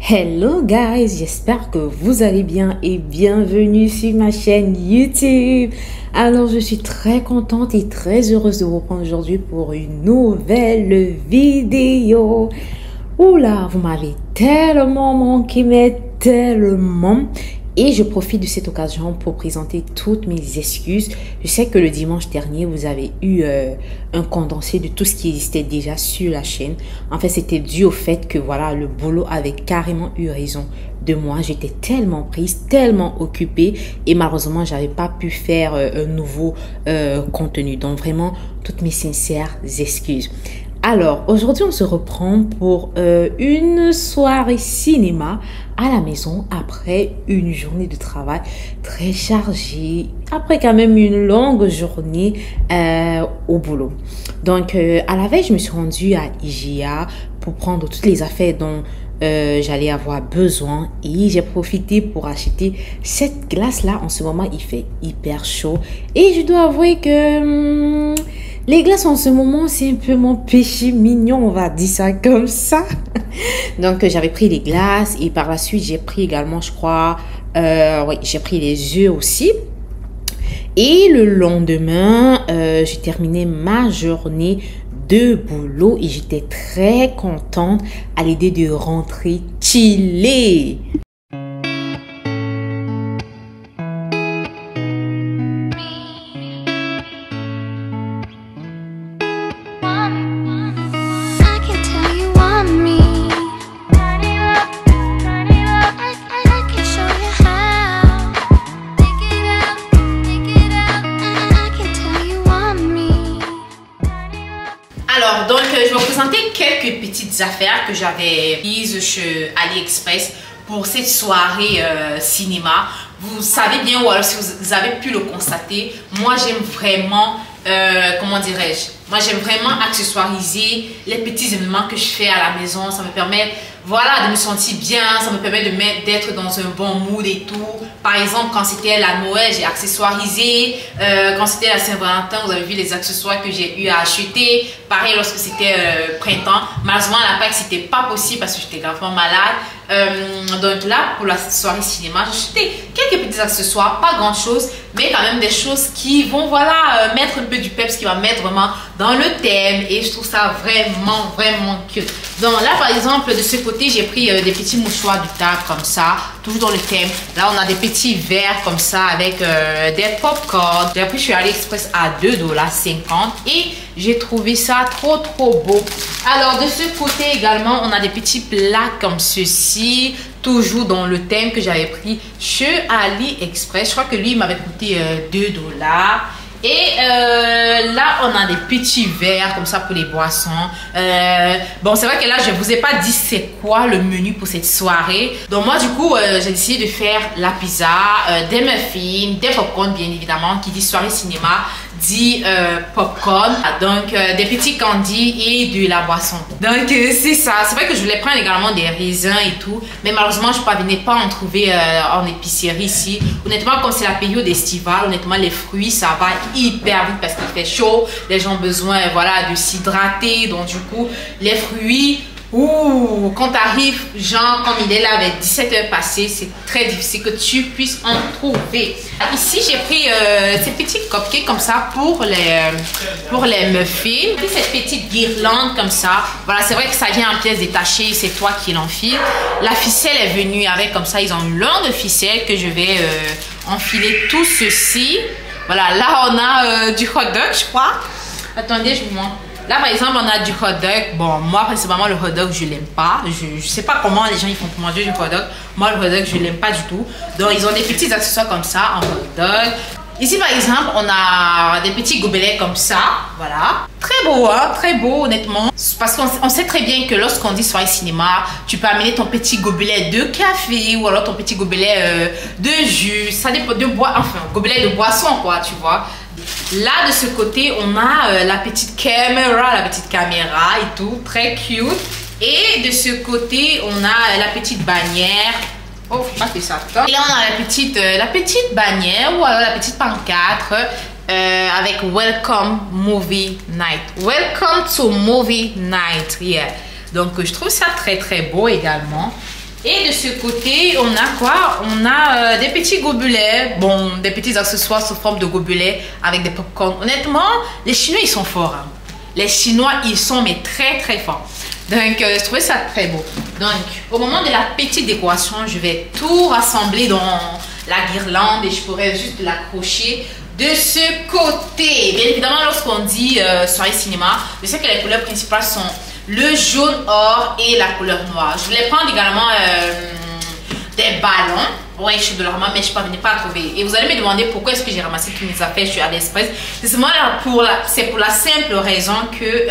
Hello guys, j'espère que vous allez bien et bienvenue sur ma chaîne YouTube. Alors je suis très contente et très heureuse de vous reprendre aujourd'hui pour une nouvelle vidéo. Oula, vous m'avez tellement manqué, mais tellement. Et je profite de cette occasion pour présenter toutes mes excuses. Je sais que le dimanche dernier, vous avez eu un condensé de tout ce qui existait déjà sur la chaîne. En fait, c'était dû au fait que voilà, le boulot avait carrément eu raison de moi. J'étais tellement prise, tellement occupée et malheureusement, j'avais pas pu faire un nouveau contenu. Donc vraiment, toutes mes sincères excuses. Alors, aujourd'hui, on se reprend pour une soirée cinéma à la maison après une journée de travail très chargée, après quand même une longue journée au boulot. Donc, à la veille, je me suis rendue à IGA pour prendre toutes les affaires dont j'allais avoir besoin et j'ai profité pour acheter cette glace-là. En ce moment, il fait hyper chaud et je dois avouer que... les glaces en ce moment, c'est un peu mon péché mignon, on va dire ça comme ça. Donc, j'avais pris les glaces et par la suite, j'ai pris également, je crois, oui, j'ai pris les œufs aussi. Et le lendemain, j'ai terminé ma journée de boulot et j'étais très contente à l'idée de rentrer chiller. Alors, donc, je vais vous présenter quelques petites affaires que j'avais prises chez AliExpress pour cette soirée cinéma. Vous savez bien, ou alors si vous avez pu le constater, moi j'aime vraiment, comment dirais-je, moi j'aime vraiment accessoiriser les petits événements que je fais à la maison. Ça me permet, voilà, de me sentir bien, ça me permet d'être dans un bon mood et tout. Par exemple, quand c'était la Noël, j'ai accessoirisé. Quand c'était la Saint-Valentin, vous avez vu les accessoires que j'ai eu à acheter. Pareil, lorsque c'était printemps. Malheureusement, à la Pâques, c'était pas possible parce que j'étais gravement malade. Donc là, pour la soirée cinéma, j'ai acheté quelques petits accessoires, pas grand chose, mais quand même des choses qui vont, voilà, mettre un peu du peps, qui va mettre vraiment dans le thème. Et je trouve ça vraiment, vraiment cute. Donc là, par exemple, de ce côté, j'ai pris des petits mouchoirs du table comme ça, toujours dans le thème. Là, on a des petits verres comme ça avec des pop-corn. J'ai pris chez AliExpress à 2,50 $. Et j'ai trouvé ça trop beau. Alors, de ce côté également, on a des petits plats comme ceci, toujours dans le thème que j'avais pris chez AliExpress. Je crois que lui, il m'avait coûté 2 $. Et là, on a des petits verres comme ça pour les boissons. Bon, c'est vrai que là, je ne vous ai pas dit c'est quoi le menu pour cette soirée. Donc moi, du coup, j'ai décidé de faire la pizza, des muffins, des popcorn, bien évidemment. Qui dit soirée cinéma, dit popcorn. Donc, des petits candies et de la boisson. Donc, c'est ça. C'est vrai que je voulais prendre également des raisins et tout. Mais malheureusement, je ne parvenais pas à en trouver en épicerie ici. Honnêtement, comme c'est la période estivale, honnêtement, les fruits, ça va hyper vite parce qu'il fait chaud. Les gens ont besoin, voilà, de s'hydrater. Donc, du coup, les fruits... ouh, quand tu arrives, genre comme il est là avec 17 heures passées, c'est très difficile que tu puisses en trouver. Ici, j'ai pris ces petits cupcakes comme ça pour les muffins. J'ai pris cette petite guirlande comme ça. Voilà, c'est vrai que ça vient en pièces détachées, c'est toi qui l'enfiles. La ficelle est venue avec comme ça, ils ont une longue ficelle que je vais enfiler tout ceci. Voilà, là on a du hot dog, je crois. Attendez, je vous montre. Là, par exemple, on a du hot dog. Bon, moi, principalement, le hot dog, je l'aime pas. Je sais pas comment les gens ils font pour manger du hot dog. Moi, le hot dog, je l'aime pas du tout. Donc, ils ont des petits accessoires comme ça en hot dog. Ici, par exemple, on a des petits gobelets comme ça. Voilà. Très beau, hein? Très beau, honnêtement. Parce qu'on sait très bien que lorsqu'on dit soirée cinéma, tu peux amener ton petit gobelet de café ou alors ton petit gobelet de jus. Ça dépend de bois, enfin, gobelet de boisson, quoi, tu vois. Là, de ce côté, on a la petite caméra et tout, très cute. Et de ce côté, on a la petite bannière. Oh, faut pas que ça tombe. Et là, on a la petite bannière ou alors la petite pancarte avec Welcome Movie Night. Welcome to Movie Night, yeah. Donc, je trouve ça très, très beau également. Et de ce côté, on a quoi? On a des petits gobelets, bon, des petits accessoires sous forme de gobelets avec des popcorn. Honnêtement, les Chinois, ils sont forts. Hein. Les Chinois, ils sont mais très très forts. Donc, je trouvais ça très beau. Donc, au moment de la petite décoration, je vais tout rassembler dans la guirlande et je pourrais juste l'accrocher de ce côté. Bien évidemment, lorsqu'on dit soirée cinéma, je sais que les couleurs principales sont le jaune or et la couleur noire. Je voulais prendre également des ballons. Ouais, je suis de l'Orama, mais je ne parvenais pas à trouver. Et vous allez me demander pourquoi est-ce que j'ai ramassé toutes mes affaires chez AliExpress. C'est pour la simple raison que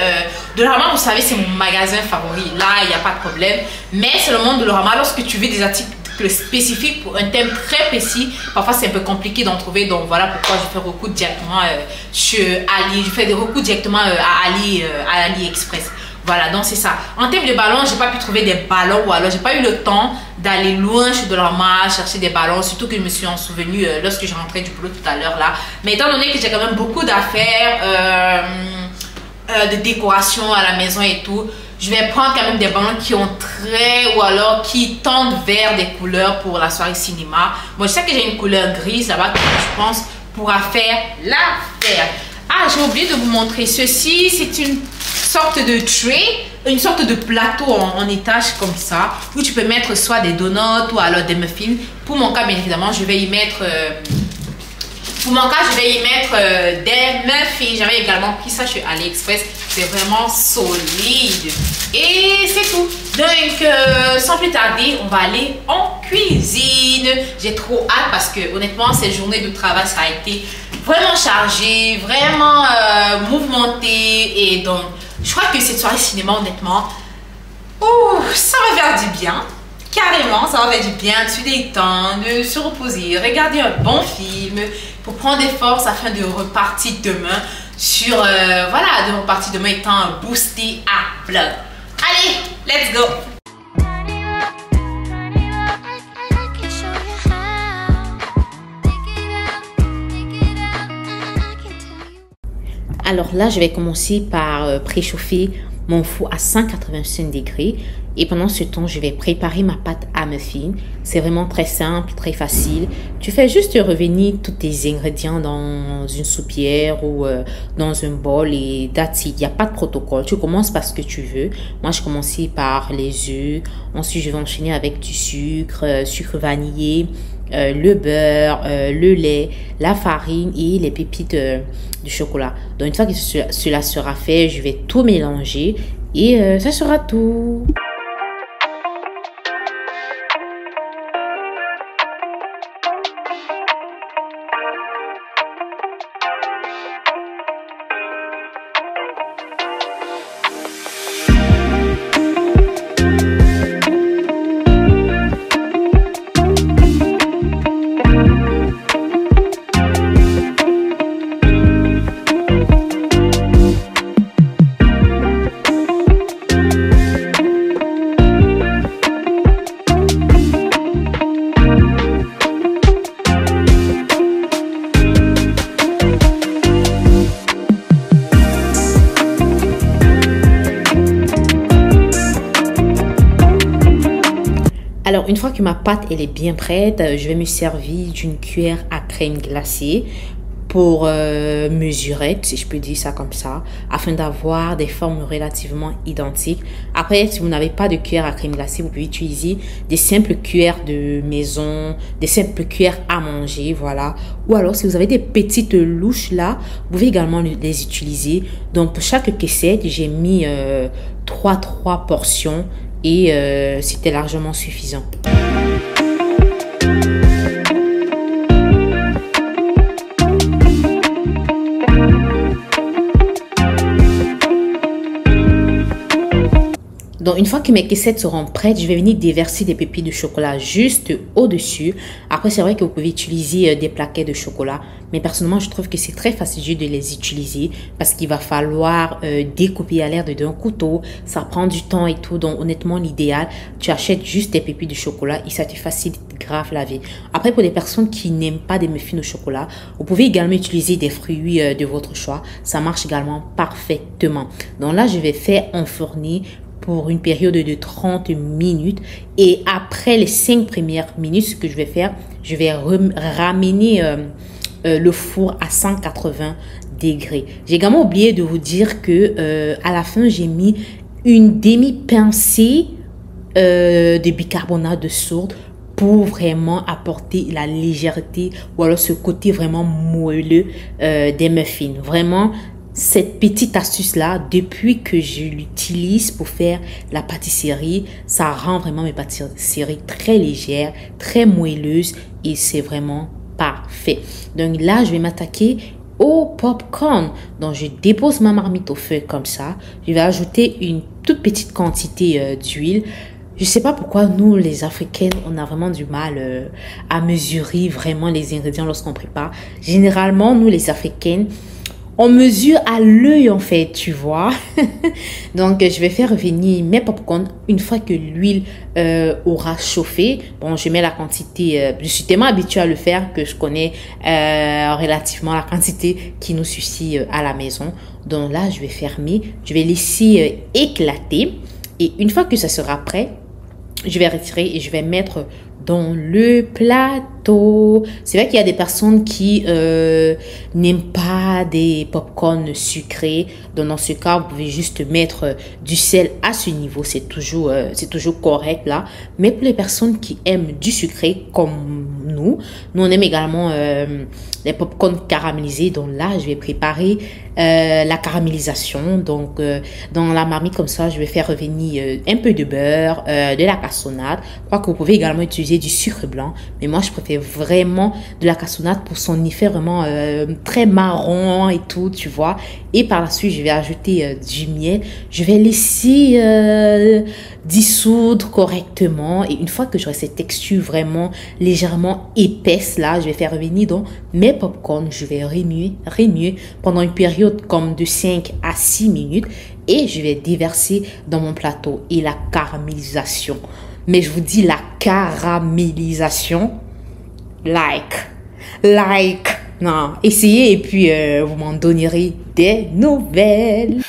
de l'Orama, vous savez, c'est mon magasin favori. Là, il n'y a pas de problème. Mais c'est le monde de l'Orama. Lorsque tu veux des articles spécifiques pour un thème très précis, parfois c'est un peu compliqué d'en trouver. Donc voilà pourquoi je fais recours directement chez Ali. Je fais des recours directement à AliExpress. Voilà, donc c'est ça. En termes de ballons, j'ai pas pu trouver des ballons ou alors j'ai pas eu le temps d'aller loin chez Dollarama chercher des ballons, surtout que je me suis en souvenu lorsque je rentrais du boulot tout à l'heure là. Mais étant donné que j'ai quand même beaucoup d'affaires de décoration à la maison et tout, je vais prendre quand même des ballons qui ont ou alors qui tendent vers des couleurs pour la soirée cinéma. Moi, je sais que j'ai une couleur grise là-bas que je pense pourra faire l'affaire. Ah, j'ai oublié de vous montrer ceci. C'est une sorte de tray, une sorte de plateau en étage comme ça, où tu peux mettre soit des donuts ou alors des muffins. Pour mon cas, bien évidemment, je vais y mettre... des muffins. J'avais également pris ça chez AliExpress. C'est vraiment solide. Et c'est tout. Donc, sans plus tarder, on va aller en cuisine. J'ai trop hâte parce que, honnêtement, cette journée de travail, ça a été vraiment chargé, vraiment mouvementé. Et donc, je crois que cette soirée cinéma, honnêtement, ça va faire du bien. Carrément, ça va faire du bien de se détendre, de se reposer, regarder un bon film pour prendre des forces afin de repartir demain sur, voilà, de repartir demain étant boosté à bloc. Allez, let's go! Alors là, je vais commencer par préchauffer mon four à 185 degrés. Et pendant ce temps, je vais préparer ma pâte à muffin. C'est vraiment très simple, très facile. Tu fais juste revenir tous tes ingrédients dans une soupière ou dans un bol et that's it. Il n'y a pas de protocole. Tu commences par ce que tu veux. Moi, je commençais par les œufs. Ensuite, je vais enchaîner avec du sucre, sucre vanillé, le beurre, le lait, la farine et les pépites de chocolat. Donc, une fois que cela sera fait, je vais tout mélanger et ça sera tout. Alors, une fois que ma pâte elle est bien prête, je vais me servir d'une cuillère à crème glacée pour mesurer, si je peux dire ça comme ça, afin d'avoir des formes relativement identiques. Après, si vous n'avez pas de cuillère à crème glacée, vous pouvez utiliser des simples cuillères de maison, des simples cuillères à manger, voilà. Ou alors, si vous avez des petites louches là, vous pouvez également les utiliser. Donc, pour chaque caissette, j'ai mis 3 portions. Et c'était largement suffisant. Donc, une fois que mes caissettes seront prêtes, je vais venir déverser des pépites de chocolat juste au-dessus. Après, c'est vrai que vous pouvez utiliser des plaquets de chocolat. Mais personnellement, je trouve que c'est très fastidieux de les utiliser parce qu'il va falloir découper à l'air d'un couteau. Ça prend du temps et tout. Donc, honnêtement, l'idéal, tu achètes juste des pépites de chocolat et ça te facilite grave la vie. Après, pour les personnes qui n'aiment pas des muffins au chocolat, vous pouvez également utiliser des fruits de votre choix. Ça marche également parfaitement. Donc là, je vais faire enfourner pour une période de 30 minutes. Et après les 5 premières minutes, ce que je vais faire, je vais ramener le four à 180 degrés. J'ai également oublié de vous dire que à la fin, j'ai mis une demi-pincée de bicarbonate de soude pour vraiment apporter la légèreté ou alors ce côté vraiment moelleux des muffins. Vraiment, cette petite astuce-là, depuis que je l'utilise pour faire la pâtisserie, ça rend vraiment mes pâtisseries très légères, très moelleuses et c'est vraiment parfait. Donc là, je vais m'attaquer au popcorn. Donc, je dépose ma marmite au feu comme ça. Je vais ajouter une toute petite quantité d'huile. Je sais pas pourquoi nous, les Africaines, on a vraiment du mal à mesurer vraiment les ingrédients lorsqu'on prépare. Généralement, nous, les Africaines, on mesure à l'œil en fait, tu vois. Donc, je vais faire revenir mes popcorn une fois que l'huile aura chauffé. Bon, je mets la quantité, je suis tellement habituée à le faire que je connais relativement la quantité qui nous suffit à la maison. Donc là, je vais fermer, je vais laisser éclater. Et une fois que ça sera prêt, je vais retirer et je vais mettre dans le plateau. C'est vrai qu'il y a des personnes qui n'aiment pas des popcorn sucrés. Donc dans ce cas, vous pouvez juste mettre du sel à ce niveau. C'est toujours correct là. Mais pour les personnes qui aiment du sucré comme nous on aime également les popcorn caramélisés. Donc là, je vais préparer la caramélisation. Donc dans la marmite comme ça, je vais faire revenir un peu de beurre, de la cassonade. Je crois que vous pouvez également utiliser du sucre blanc, mais moi je préfère vraiment de la cassonade pour son effet vraiment très marron et tout, tu vois. Et par la suite, je vais ajouter du miel. Je vais laisser dissoudre correctement. Et une fois que j'aurai cette texture vraiment légèrement épaisse là, je vais faire revenir dans mes popcorn. Je vais remuer pendant une période comme de 5 à 6 minutes. Et je vais déverser dans mon plateau. Et la caramélisation. Mais je vous dis la caramélisation, non, essayez et puis vous m'en donnerez des nouvelles.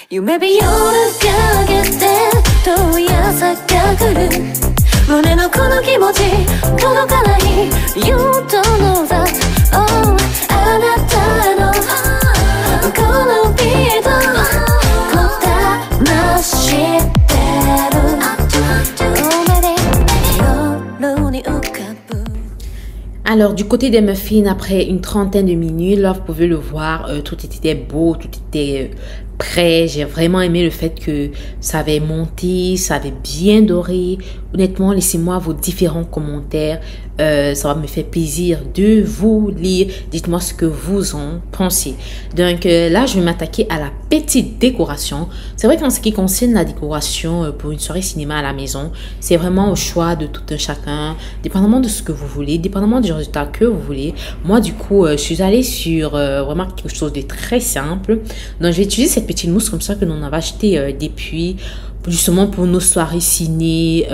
Alors, du côté des muffins, après une trentaine de minutes, là, vous pouvez le voir, tout était beau, tout était prêt. J'ai vraiment aimé le fait que ça avait monté, ça avait bien doré. Honnêtement, laissez-moi vos différents commentaires. Ça va me faire plaisir de vous lire. Dites-moi ce que vous en pensez. Donc là, je vais m'attaquer à la petite décoration. C'est vrai qu'en ce qui concerne la décoration pour une soirée cinéma à la maison, c'est vraiment au choix de tout un chacun, dépendamment de ce que vous voulez, dépendamment du résultat que vous voulez. Moi, du coup, je suis allée sur vraiment quelque chose de très simple. Donc, je vais utiliser cette petite mousse comme ça que l'on avait acheté depuis justement pour nos soirées ciné,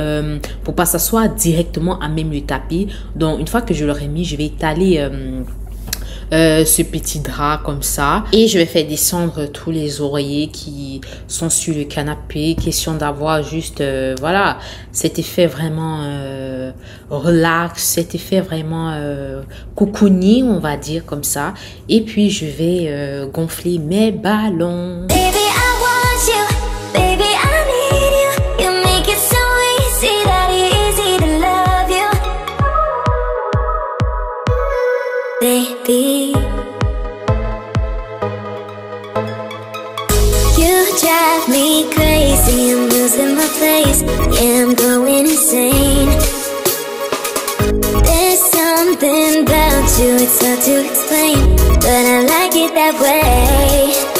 pour pas s'asseoir directement à même le tapis. Donc une fois que je l'aurai mis, je vais étaler ce petit drap comme ça et je vais faire descendre tous les oreillers qui sont sur le canapé, question d'avoir juste voilà cet effet vraiment relax, cet effet vraiment cocooning, on va dire comme ça. Et puis je vais gonfler mes ballons. Baby, I want you. Baby, I need you. You make it so easy, that easy to love you. Baby, you drive me crazy. I'm losing my place. Yeah, I'm going insane. There's something about you, it's hard to explain, but I like it that way.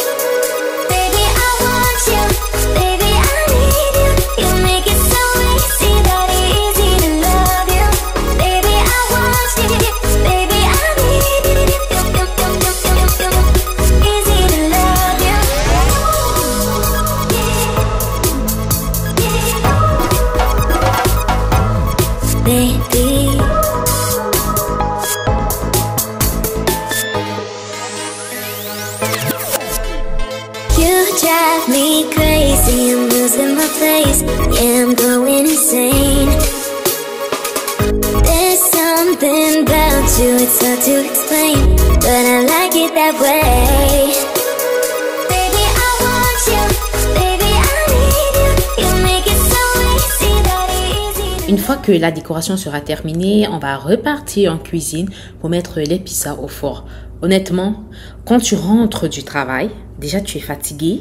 You drive me crazy, I'm losing my place. Yeah, I'm going insane. There's something about you, it's hard to explain, but I like it that way. Baby, I want you, baby, I need you. You make it so easy, that easy. Une fois que la décoration sera terminée, on va repartir en cuisine pour mettre les pizzas au four. Honnêtement, quand tu rentres du travail, déjà tu es fatigué.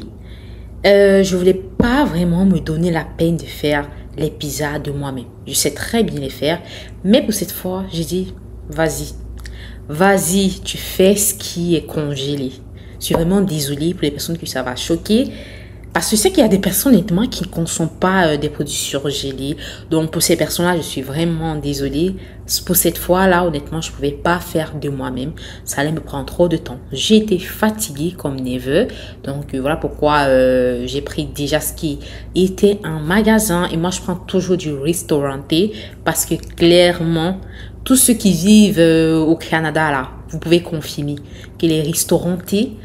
Je voulais pas vraiment me donner la peine de faire les pizzas de moi-même. Je sais très bien les faire, mais pour cette fois, j'ai dit, vas-y. Vas-y, tu fais ce qui est congelé. Je suis vraiment désolée pour les personnes que ça va choquer. Parce que je sais qu'il y a des personnes, honnêtement, qui ne consomment pas des produits surgelés. Donc, pour ces personnes-là, je suis vraiment désolée. Pour cette fois-là, honnêtement, je ne pouvais pas faire de moi-même. Ça allait me prendre trop de temps. J'ai été fatiguée comme never. Donc, voilà pourquoi j'ai pris déjà ce qui était en magasin. Et moi, je prends toujours du restauranté. Parce que clairement, tous ceux qui vivent au Canada, là, vous pouvez confirmer que les restaurantés,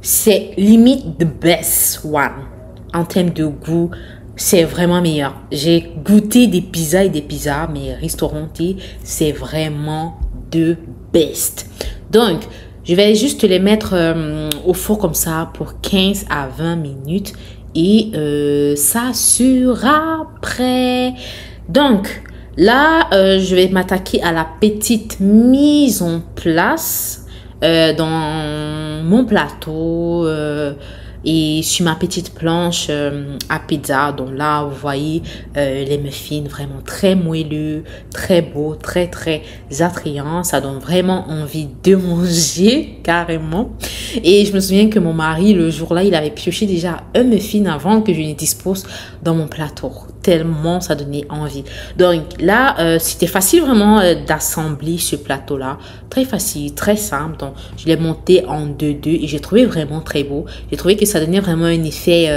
c'est limite the best one. En termes de goût, c'est vraiment meilleur. J'ai goûté des pizzas et des pizzas, mais restaurantés, c'est vraiment the best. Donc, je vais juste les mettre au four comme ça pour 15 à 20 minutes. Et ça sera prêt. Donc, là, je vais m'attaquer à la petite mise en place dans mon plateau et sur ma petite planche à pizza. Donc là, vous voyez les muffins vraiment très moelleux, très beaux, très attrayants. Ça donne vraiment envie de manger carrément. Et je me souviens que mon mari, le jour-là, il avait pioché déjà un muffin avant que je ne dispose dans mon plateau. Tellement ça donnait envie. Donc là, c'était facile vraiment d'assembler ce plateau-là. Très facile, très simple. Donc, je l'ai monté en 2-2 et j'ai trouvé vraiment très beau. J'ai trouvé que ça donnait vraiment un effet...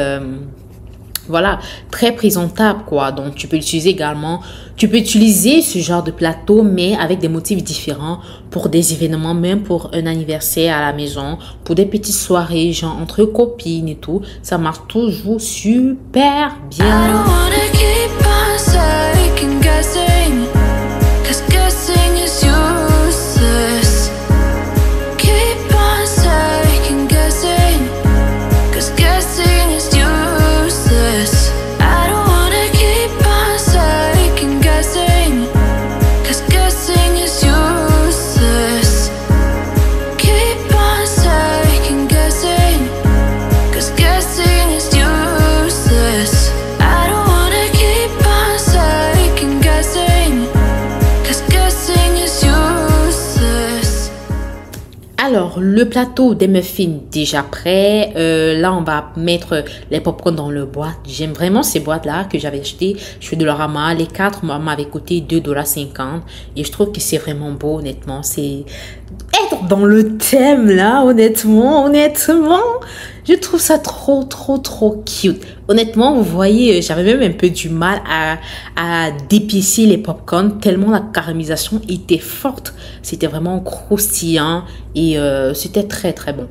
voilà, très présentable quoi. Donc tu peux l'utiliser également. Tu peux utiliser ce genre de plateau mais avec des motifs différents pour des événements, même pour un anniversaire à la maison, pour des petites soirées genre entre copines et tout. Ça marche toujours super bien. Alors, le plateau des muffins déjà prêt. Là, on va mettre les popcorn dans le boîte. J'aime vraiment ces boîtes-là que j'avais achetées chez Dollarama. Les 4 m'avaient coûté 2,50 $. Et je trouve que c'est vraiment beau, honnêtement. C'est être dans le thème, là, honnêtement. Je trouve ça trop cute. Honnêtement, vous voyez, j'avais même un peu du mal à dépiécer les popcorn tellement la caramélisation était forte. C'était vraiment croustillant et c'était très bon.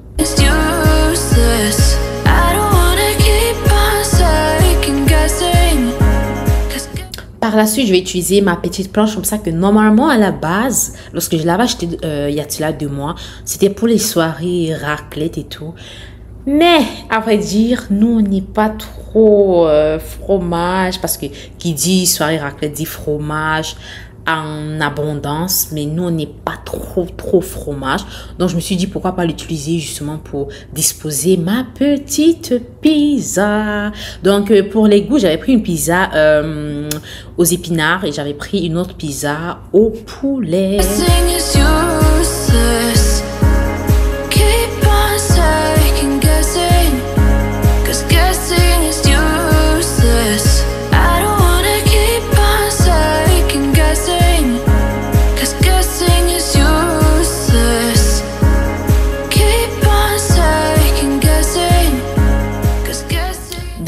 Par la suite, je vais utiliser ma petite planche comme ça que normalement, à la base, lorsque je l'avais acheté il y a 2 mois, c'était pour les soirées raclette et tout. Mais, à vrai dire, nous, on n'est pas trop fromage parce que qui dit soirée raclette dit fromage en abondance. Mais nous, on n'est pas trop fromage. Donc, je me suis dit pourquoi pas l'utiliser justement pour disposer ma petite pizza. Donc, pour les goûts, j'avais pris une pizza aux épinards et j'avais pris une autre pizza au poulet.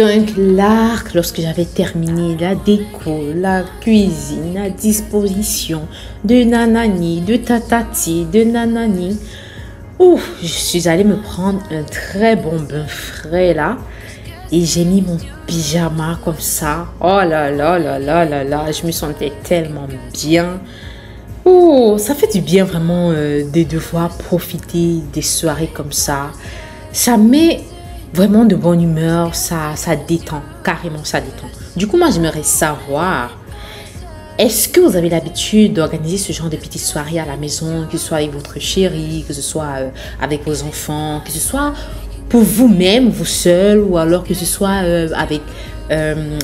Donc là, lorsque j'avais terminé la déco, la cuisine, la disposition de nanani, de tatati, de nanani, Ouf, je suis allée me prendre un très bon bain frais là. Et j'ai mis mon pyjama comme ça. Oh là là là là là là. Je me sentais tellement bien. Oh, ça fait du bien vraiment de devoir profiter des soirées comme ça. Ça met vraiment de bonne humeur. Ça détend. Carrément, ça détend. Du coup, moi, j'aimerais savoir... Est-ce que vous avez l'habitude d'organiser ce genre de petites soirées à la maison, que ce soit avec votre chérie, que ce soit avec vos enfants, que ce soit pour vous-même, vous seul, ou alors que ce soit avec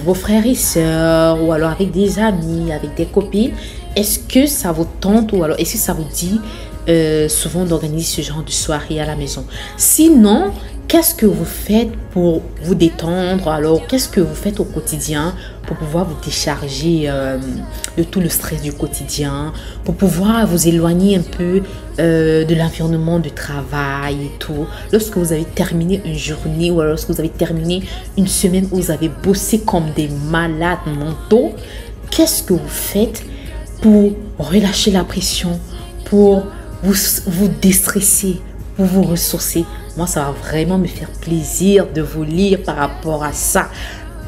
vos frères et sœurs, ou alors avec des amis, avec des copines? Est-ce que ça vous tente, ou alors est-ce que ça vous dit souvent d'organiser ce genre de soirée à la maison? Sinon, qu'est-ce que vous faites pour vous détendre? Alors, qu'est-ce que vous faites au quotidien pour pouvoir vous décharger de tout le stress du quotidien, pour pouvoir vous éloigner un peu de l'environnement de travail et tout? Lorsque vous avez terminé une journée ou alors lorsque vous avez terminé une semaine où vous avez bossé comme des malades mentaux, qu'est-ce que vous faites pour relâcher la pression, pour vous déstresser, pour vous ressourcer? Moi, ça va vraiment me faire plaisir de vous lire par rapport à ça.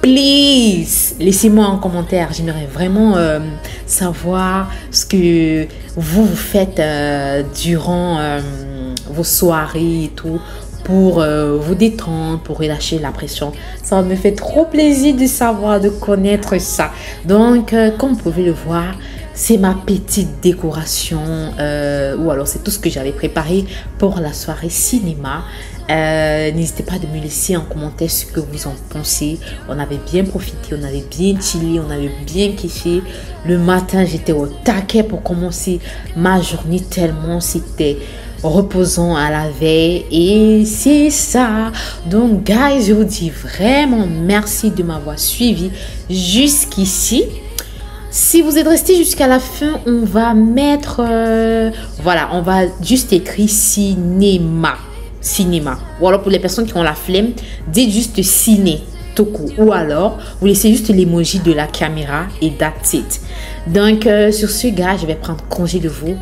Please, laissez-moi un commentaire. J'aimerais vraiment savoir ce que vous faites durant vos soirées et tout pour vous détendre, pour relâcher la pression. Ça me fait trop plaisir de savoir, de connaître ça. Donc, comme vous pouvez le voir, c'est ma petite décoration ou alors c'est tout ce que j'avais préparé pour la soirée cinéma. N'hésitez pas de me laisser en commentaire ce que vous en pensez. On avait bien profité, on avait bien chillé, on avait bien kiffé. Le matin, j'étais au taquet pour commencer ma journée tellement c'était reposant à la veille. Et c'est ça. Donc, guys, je vous dis vraiment merci de m'avoir suivi jusqu'ici. Si vous êtes resté jusqu'à la fin, on va mettre... voilà, on va juste écrire cinéma. Cinéma. Ou alors pour les personnes qui ont la flemme, dites juste ciné, toku. Ou alors, vous laissez juste l'emoji de la caméra et that's it. Donc, sur ce, gars, je vais prendre congé de vous.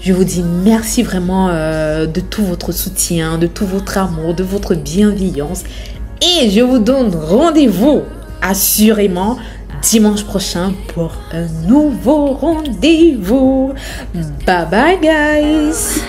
Je vous dis merci vraiment de tout votre soutien, de tout votre amour, de votre bienveillance. Et je vous donne rendez-vous, assurément, dimanche prochain pour un nouveau rendez-vous. Bye bye, guys.